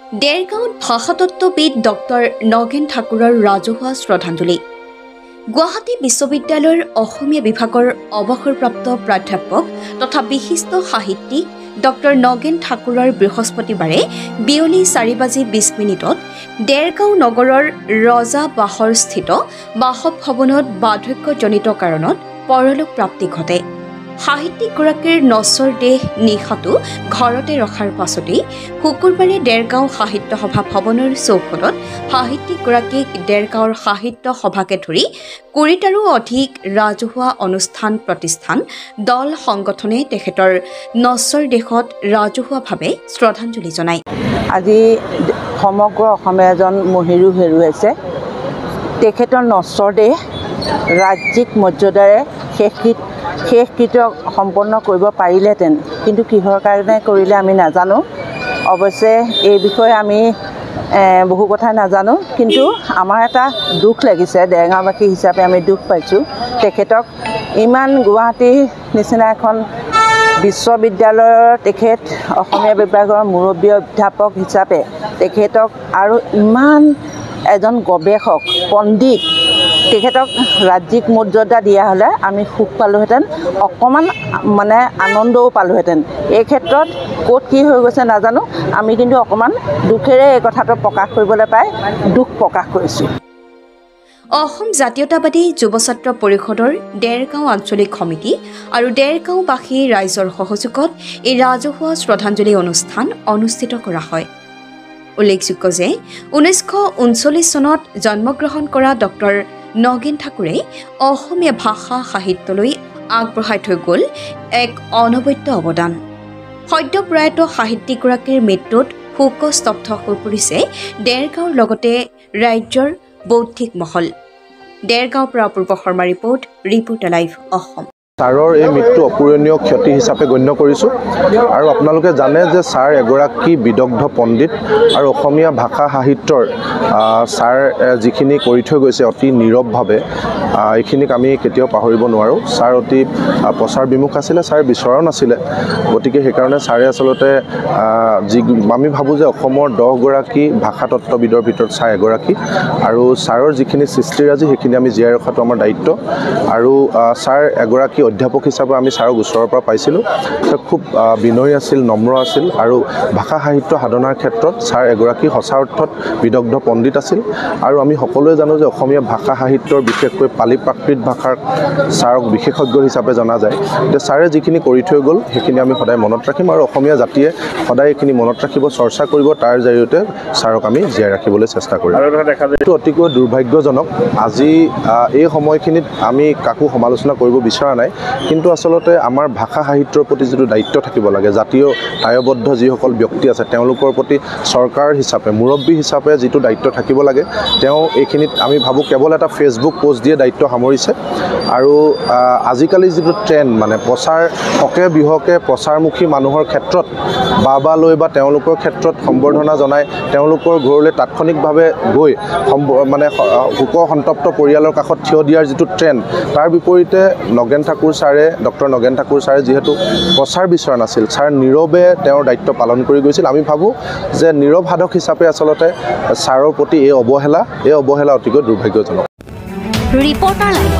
দেৰগাঁৱত ভাষাতত্ত্ববিদ doctor Nagen ঠাকুৰৰ ৰাজহুৱা শ্ৰদ্ধাঞ্জলি। গুৱাহাটী বিশ্ববিদ্যালয়ৰ অসমীয়া বিভাগৰ অৱসৰপ্ৰাপ্ত প্ৰাধ্যাপক তথা বিশিষ্ট সাহিত্যিক ডক্টৰ নগেন ঠাকুৰৰ বৃহস্পতিবাৰে বিয়লি 4:20 দেৰগাঁও নগৰৰ ৰজা বাহৰস্থিত বাসভৱনত বাৰ্ধক্যজনিত কাৰণত পৰলোক প্ৰাপ্তি ঘটে। সাহিত্যিকগৰাকীৰ নশ্বৰ দেহ নিশাটো ঘৰতে ৰখাৰ পাছতেই শুকুৰবাৰে দেৰগাঁও সাহিত্য সভা ভৱনৰ চৌহদত সাহিত্যিকগৰাকীক দেৰগাঁৱৰ সাহিত্য সভাকে ধৰি 20টাৰো অধিক ৰাজহুৱা অনুষ্ঠান প্ৰতিষ্ঠান দল সংগঠনে তেখেতৰ নশ্বৰ দেহত ৰাজহুৱাভাৱে শ্ৰদ্ধাঞ্জলি জনায়। আজি সমগ্ৰ অসমীয়া এজন মহিৰো হেৰুৱাইছে। তেখেতৰ নশ্বৰ দেহ ৰাজ্যিক মৰ্যাদাৰে শেষকৃত্য সম্পন্ন কৰিব পাৰিলেহেঁতেন, কিন্তু কিহৰ কাৰণে কৰিলে আমি নাজানো। অৱশ্যে এই বিষয়ে আমি বহু কথা নাজানো, কিন্তু আমাৰ এটা দুখ লাগিছে, দেৰগাঁওবাসী হিচাপে আমি দুখ পাইছোঁ। তেখেতক ইমান গুৱাহাটীৰ নিচিনা এখন বিশ্ববিদ্যালয়ৰ তেখেত অসমীয়া বিভাগৰ মুৰব্বী অধ্যাপক হিচাপে তেখেতক আৰু ইমান এজন গৱেষক পণ্ডিত তেখেতক ৰাজ্যিক মৰ্যাদা দিয়া হ'লে আমি সুখ পালোহেঁতেন, অকণমান আনন্দও পালোহেঁতেন। এই ক্ষেত্ৰত ক'ত কি হৈ গৈছে নাজানো, আমি কিন্তু অকণমান দুখেৰে এই কথাটো প্ৰকাশ কৰিবলৈ পাই দুখ প্ৰকাশ কৰিছোঁ। অসম জাতীয়তাবাদী যুৱ ছাত্ৰ পৰিষদৰ দেৰগাঁও আঞ্চলিক সমিতি আৰু দেৰগাঁওবাসী ৰাইজৰ সহযোগত এই ৰাজহুৱা শ্ৰদ্ধাঞ্জলি অনুষ্ঠান অনুষ্ঠিত কৰা হয়। উল্লেখযোগ্য যে 1939 চনত জন্মগ্ৰহণ কৰা ডক্টৰ নগেন ঠাকুৰে অসমীয়া ভাষা সাহিত্যলৈ আগবঢ়াই থৈ গ'ল এক অনবদ্য অৱদান। সদ্যপ্ৰয়াত সাহিত্যিকগৰাকীৰ মৃত্যুত শোকস্তব্ধ হৈ পৰিছে দেৰগাঁৱৰ লগতে ৰাজ্যৰ বৌদ্ধিক মহল। দেৰগাঁৱৰ পৰা অপূৰ্ব শৰ্মা ৰিপৰ্টাৰ লাইভ অসম। ছাৰৰ এই মৃত্যু অপূৰণীয় ক্ষতি হিচাপে গণ্য কৰিছোঁ। আৰু আপোনালোকে জানে যে ছাৰ এগৰাকী বিদগ্ধ পণ্ডিত আৰু অসমীয়া ভাষা সাহিত্যৰ ছাৰ যিখিনি কৰি থৈ গৈছে অতি নীৰৱভাৱে, এইখিনিক আমি কেতিয়াও পাহৰিব নোৱাৰোঁ। ছাৰ অতি প্ৰচাৰ বিমুখ আছিলে, ছাৰ বিচৰা নাছিলে। গতিকে সেইকাৰণে ছাৰে আচলতে আমি ভাবোঁ যে অসমৰ 10গৰাকী ভাষাতত্ত্ববিদৰ ভিতৰত ছাৰ এগৰাকী, আৰু ছাৰৰ যিখিনি সৃষ্টিৰাজি সেইখিনি আমি জীয়াই ৰখাটো আমাৰ দায়িত্ব। আৰু ছাৰ এগৰাকী অধ্যাপক হিচাপে আমি ছাৰক ওচৰৰ পৰা পাইছিলোঁ। তেওঁ খুব বিনয়ী আছিল, নম্ৰ আছিল, আৰু ভাষা সাহিত্য সাধনাৰ ক্ষেত্ৰত ছাৰ এগৰাকী সঁচা অৰ্থত বিদগ্ধ পণ্ডিত আছিল। আৰু আমি সকলোৱে জানো যে অসমীয়া ভাষা সাহিত্যৰ বিশেষকৈ পালি প্ৰাকৃত ভাষাৰ ছাৰক বিশেষজ্ঞ হিচাপে জনা যায়। এতিয়া ছাৰে যিখিনি কৰি থৈ গ'ল সেইখিনি আমি সদায় মনত ৰাখিম, আৰু অসমীয়া জাতিয়ে সদায় এইখিনি মনত ৰাখিব, চৰ্চা কৰিব, তাৰ জৰিয়তে ছাৰক আমি জীয়াই ৰাখিবলৈ চেষ্টা কৰিম। এইটো অতিকৈ দুৰ্ভাগ্যজনক। আজি এই সময়খিনিত আমি কাকো সমালোচনা কৰিব বিচৰা নাই, কিন্তু আচলতে আমাৰ ভাষা সাহিত্যৰ প্ৰতি যিটো দায়িত্ব থাকিব লাগে, জাতীয় দায়বদ্ধ যিসকল ব্যক্তি আছে তেওঁলোকৰ প্ৰতি চৰকাৰ হিচাপে, মুৰব্বী হিচাপে যিটো দায়িত্ব থাকিব লাগে, তেওঁ এইখিনিত আমি ভাবোঁ কেৱল এটা ফেচবুক পোষ্ট দিয়ে দায়িত্ব সামৰিছে। আৰু আজিকালি যিটো ট্ৰেণ্ড, প্ৰচাৰ হকে বিহকে প্ৰচাৰমুখী মানুহৰ ক্ষেত্ৰত বাবা লৈ বা তেওঁলোকৰ ক্ষেত্ৰত সম্বৰ্ধনা জনাই তেওঁলোকৰ ঘৰলৈ তাৎক্ষণিকভাৱে গৈ শোক সন্তপ্ত পৰিয়ালৰ কাষত থিয় দিয়াৰ যিটো ট্ৰেণ্ড, তাৰ বিপৰীতে ডক্টৰ নগেন ঠাকুৰ ছাৰে যিহেতু প্ৰচাৰ বিচৰা নাছিল, ছাৰ নীৰৱে তেওঁৰ দায়িত্ব পালন কৰি গৈছিল। আমি ভাবোঁ যে নীৰৱ সাধক হিচাপে আচলতে ছাৰৰ প্ৰতি এই অৱহেলা অতিকৈ দুৰ্ভাগ্যজনক। Reporter live.